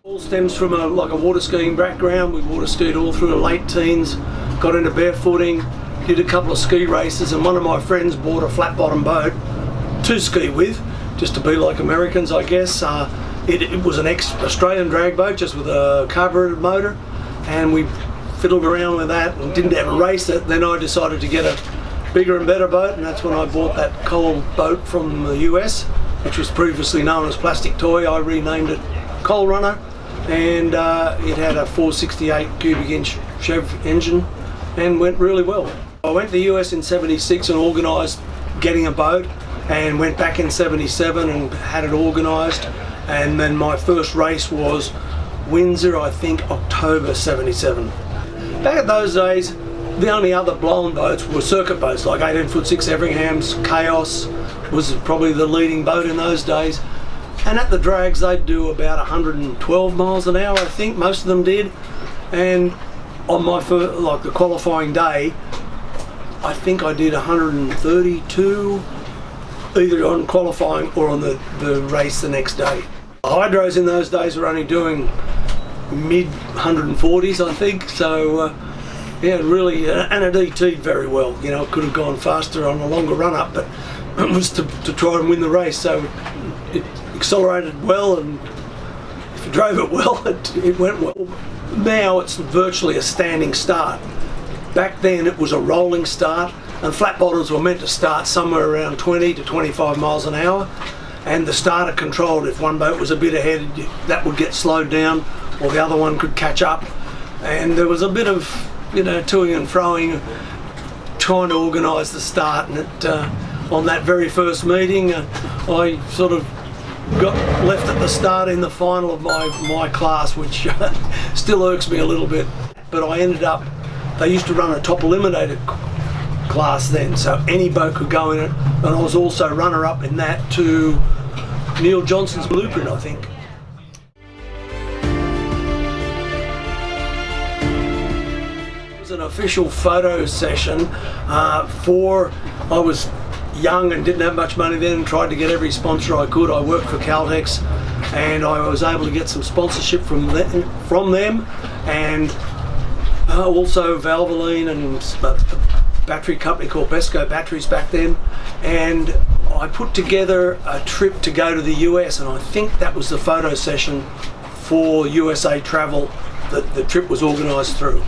All stems from a water skiing background. We water skied all through the late teens, got into barefooting, did a couple of ski races, and one of my friends bought a flat bottom boat to ski with, just to be like Americans, I guess. It was an ex-Australian drag boat, just with a carbureted motor, and we fiddled around with that and didn't ever race it. Then I decided to get a bigger and better boat, and that's when I bought that Cole boat from the US, which was previously known as Plastic Toy. I renamed it Cole Runner, and it had a 468 cubic inch Chev engine and went really well. I went to the US in '76 and organised getting a boat, and went back in '77 and had it organised, and then my first race was Windsor, I think October '77. Back at those days, the only other blown boats were circuit boats, like 18'6" Everingham's. Chaos was probably the leading boat in those days. And at the drags, they'd do about 112 miles an hour, I think, most of them did. And on my first, the qualifying day, I think I did 132, either on qualifying or on the race the next day. The hydros in those days were only doing mid 140s, I think, so yeah, really, and it ET'd very well. You know, it could have gone faster on a longer run up, but it was to try and win the race, so it accelerated well, and if you drove it well, it went well. Now it's virtually a standing start. Back then it was a rolling start, and flat bottoms were meant to start somewhere around 20 to 25 miles an hour, and the starter controlled. If one boat was a bit ahead, that would get slowed down, or the other one could catch up. And there was a bit of, you know, toing and froing, trying to organise the start. And on that very first meeting, I sort of got left at the start in the final of my class, which still irks me a little bit. But I ended up, they used to run a top eliminated class then, so any boat could go in it, and I was also runner-up in that to Neil Johnson's Blueprint, I think. It was an official photo session I was young and didn't have much money then, and tried to get every sponsor I could. I worked for Caltex, and I was able to get some sponsorship from them, and also Valvoline and a battery company called Besco Batteries back then. And I put together a trip to go to the US, and I think that was the photo session for USA Travel that the trip was organised through.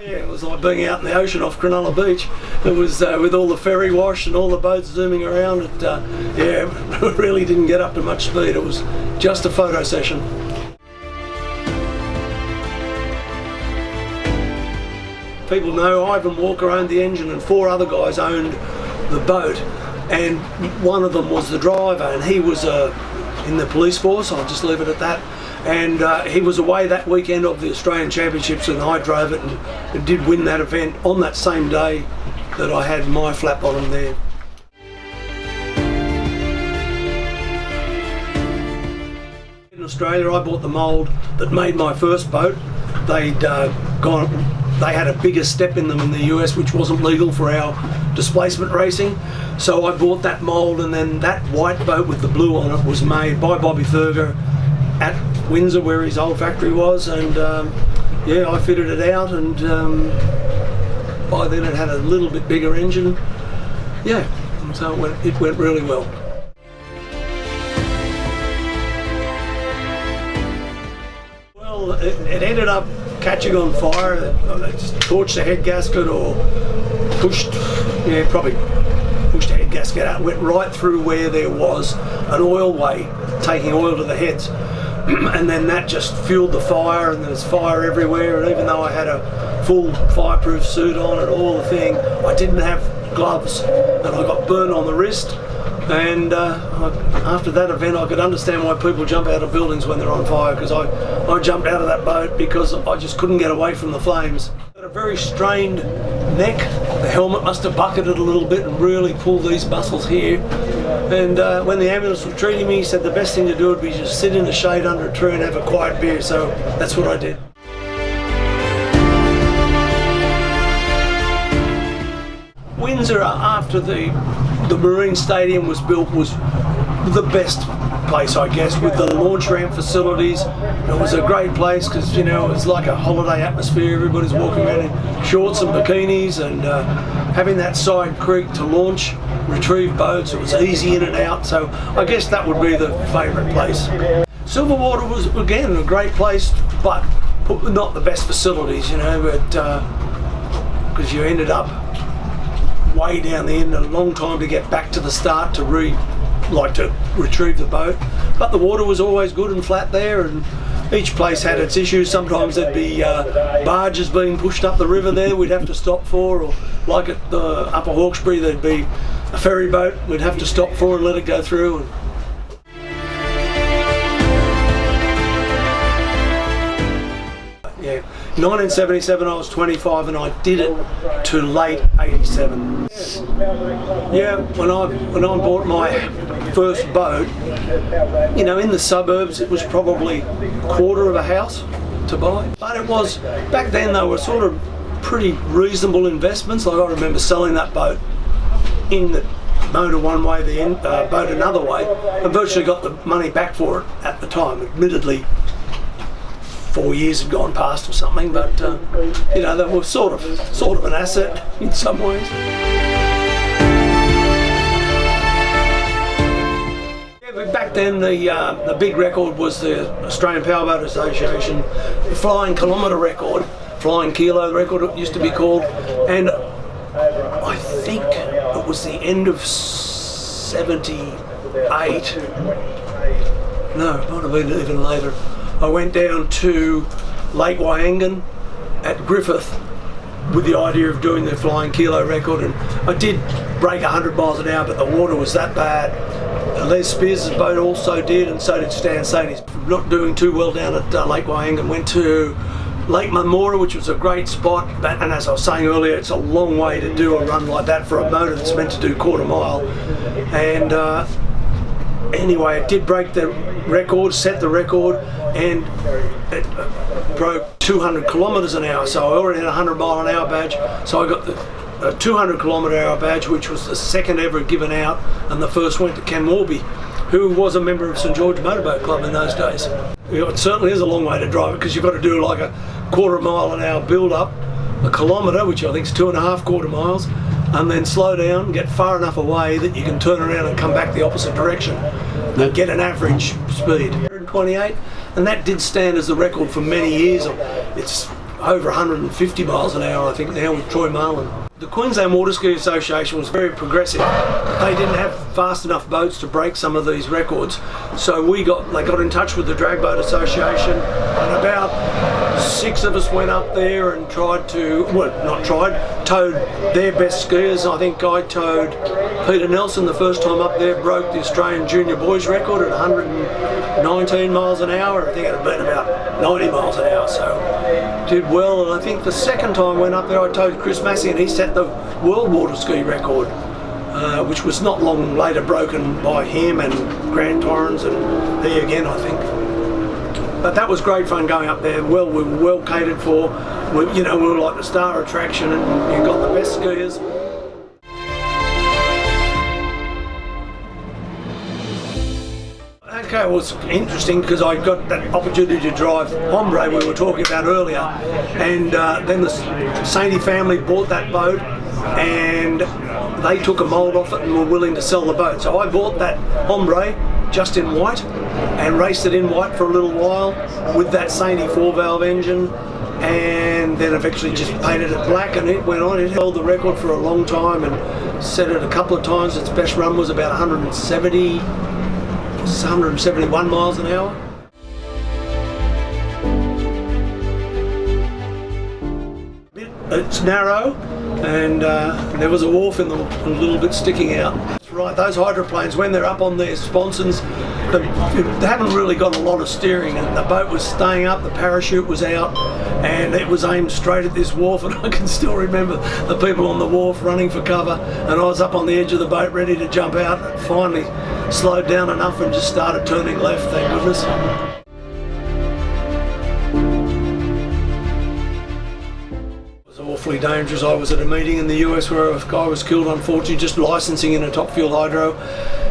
Yeah, it was like being out in the ocean off Cronulla Beach. It was with all the ferry wash and all the boats zooming around. Yeah, it really didn't get up to much speed. It was just a photo session. People know Ivan Walker owned the engine, and 4 other guys owned the boat, and one of them was the driver, and he was in the police force. I'll just leave it at that. And he was away that weekend of the Australian Championships, and I drove it and did win that event on that same day that I had my flat bottom there. In Australia, I bought the mould that made my first boat. They had a bigger step in them in the US, which wasn't legal for our displacement racing. So I bought that mould, and then that white boat with the blue on it was made by Bobby Thurger at Windsor, where his old factory was, and yeah, I fitted it out, and by then it had a little bit bigger engine. Yeah, and so it went really well. Well, it ended up catching on fire. It torched the head gasket, or probably pushed the head gasket out, went right through where there was an oil way taking oil to the heads. And then that just fueled the fire, and there's fire everywhere. And even though I had a full fireproof suit on and all the thing, I didn't have gloves, and I got burned on the wrist. And after that event, I could understand why people jump out of buildings when they're on fire, because I jumped out of that boat because I just couldn't get away from the flames. Got a very strained neck. The helmet must have bucketed a little bit and really pulled these muscles here. And when the ambulance was treating me, he said the best thing to do would be just sit in the shade under a tree and have a quiet beer. So that's what I did. Windsor, after the Marine Stadium was built, was the best place, I guess, with the launch ramp facilities. It was a great place because, you know, it was like a holiday atmosphere. Everybody's walking around in shorts and bikinis, and having that side creek to launch, retrieve boats, it was easy in and out. So I guess that would be the favourite place. Silverwater was, again, a great place, but not the best facilities, you know, but because you ended up way down the end, a long time to get back to the start to retrieve the boat. But the water was always good and flat there, and each place had its issues. Sometimes there'd be barges being pushed up the river there we'd have to stop for, or like at the Upper Hawkesbury there'd be a ferry boat we'd have to stop for and let it go through. And yeah, 1977 I was 25 and I did it to late 87. Yeah, when I bought my first boat, you know, in the suburbs it was probably a quarter of a house to buy. But it was, back then they were sort of pretty reasonable investments. Like I remember selling that boat in the motor one way, the boat another way, and virtually got the money back for it at the time. Admittedly, 4 years had gone past or something, but you know, they were sort of an asset in some ways. Yeah, but back then the big record was the Australian Powerboat Association, the Flying Kilometre record, Flying Kilo record it used to be called, and I think it was the end of '78. No, it might have been even later. I went down to Lake Wyangan at Griffith with the idea of doing the Flying Kilo record, and I did break 100 miles an hour, but the water was that bad. Les Spears' boat also did, and so did Stan Sadie's. Not doing too well down at Lake Wyangan. Went to Lake Mamora, which was a great spot, and as I was saying earlier, it's a long way to do a run like that for a motor that's meant to do quarter mile. And anyway, it did break the record, set the record, and it broke 200 kilometres an hour. So I already had a 100 mile an hour badge, so I got the 200 kilometre hour badge, which was the second ever given out, and the first went to Ken Warby, who was a member of St George Motorboat Club in those days. You know, it certainly is a long way to drive it, because you've got to do like a quarter mile an hour build up, a kilometre, which I think is 2.5 quarter miles, and then slow down, get far enough away that you can turn around and come back the opposite direction and get an average speed. 128, and that did stand as the record for many years. It's over 150 miles an hour, I think, now with Troy Marlin. The Queensland Water Ski Association was very progressive. They didn't have fast enough boats to break some of these records, so they got in touch with the Drag Boat Association, and about 6 of us went up there and towed their best skiers. I think I towed Peter Nelson the first time up there, broke the Australian Junior Boys record at 119 miles an hour. I think it had been about 90 miles an hour, so did well. And I think the second time I went up there, I towed Chris Massey, and he set the world water ski record, which was not long later broken by him and Grant Torrens and he again, I think. But that was great fun going up there. Well, we were well catered for. We were like the star attraction, and you got the best skiers. Okay, well, it's interesting because I got that opportunity to drive Hombre we were talking about earlier, and then the Sainty family bought that boat, and they took a mould off it and were willing to sell the boat. So I bought that Hombre just in white and raced it in white for a little while with that Sainty 4-valve engine, and then eventually just painted it black, and it went on. It held the record for a long time and set it a couple of times. Its best run was about 171 miles an hour. It's narrow, and there was a wharf a little bit sticking out. That's right, those hydroplanes, when they're up on their sponsons, they haven't really got a lot of steering, and the boat was staying up, the parachute was out, and it was aimed straight at this wharf, and I can still remember the people on the wharf running for cover, and I was up on the edge of the boat ready to jump out, and finally slowed down enough and just started turning left, thank goodness. awfully dangerous. I was at a meeting in the US where a guy was killed, unfortunately, just licensing in a top fuel hydro.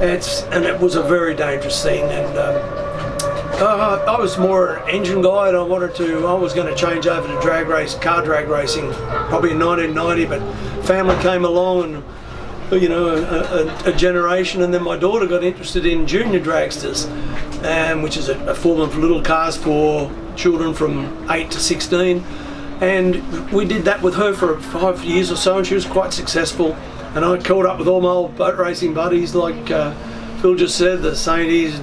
And it was a very dangerous scene. And I was more an engine guy, and I was going to change over to car drag racing, probably in 1990. But family came along, and a generation, and then my daughter got interested in junior dragsters, which is a form of little cars for children from 8 to 16. And we did that with her for 5 years or so, and she was quite successful. And I caught up with all my old boat racing buddies, like Phil just said, the Sainties,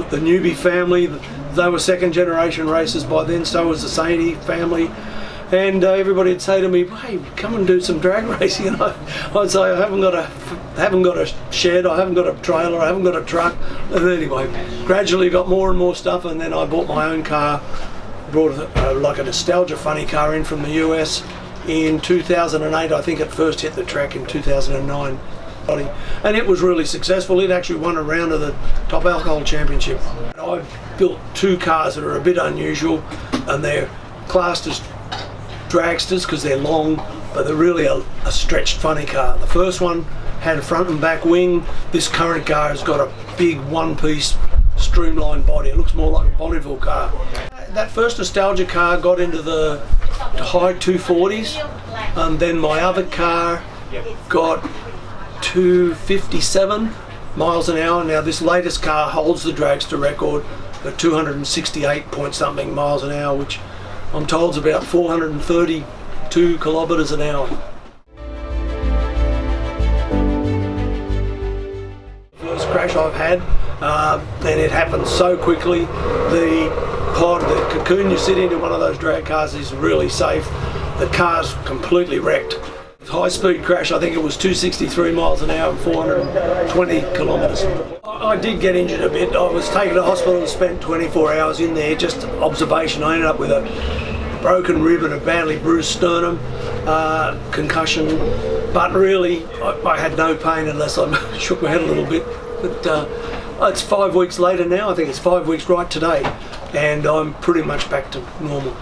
the Newby family. They were second generation racers by then, so was the Sainty family. And everybody would say to me, "Hey, come and do some drag racing." And I'd say, "I haven't got a shed, I haven't got a trailer, I haven't got a truck." And anyway, gradually got more and more stuff, and then I bought my own car. Brought like a nostalgia funny car in from the US in 2008. I think it first hit the track in 2009. And it was really successful. It actually won a round of the Top Alcohol Championship. I've built 2 cars that are a bit unusual, and they're classed as dragsters because they're long, but they're really a stretched funny car. The first one had a front and back wing. This current car has got a big one-piece streamlined body. It looks more like a Bonneville car. That first nostalgia car got into the high 240s, and then my other car got 257 miles an hour. Now this latest car holds the dragster record at 268 point something miles an hour, which I'm told is about 432 kilometres an hour. First crash I've had, and it happened so quickly. The cocoon you sit into one of those drag cars is really safe. The car's completely wrecked. High speed crash, I think it was 263 miles an hour and 420 kilometres. I did get injured a bit. I was taken to hospital and spent 24 hours in there, just observation. I ended up with a broken rib and a badly bruised sternum, concussion, but really I had no pain unless I shook my head a little bit. But it's 5 weeks later now. I think it's 5 weeks right today, and I'm pretty much back to normal.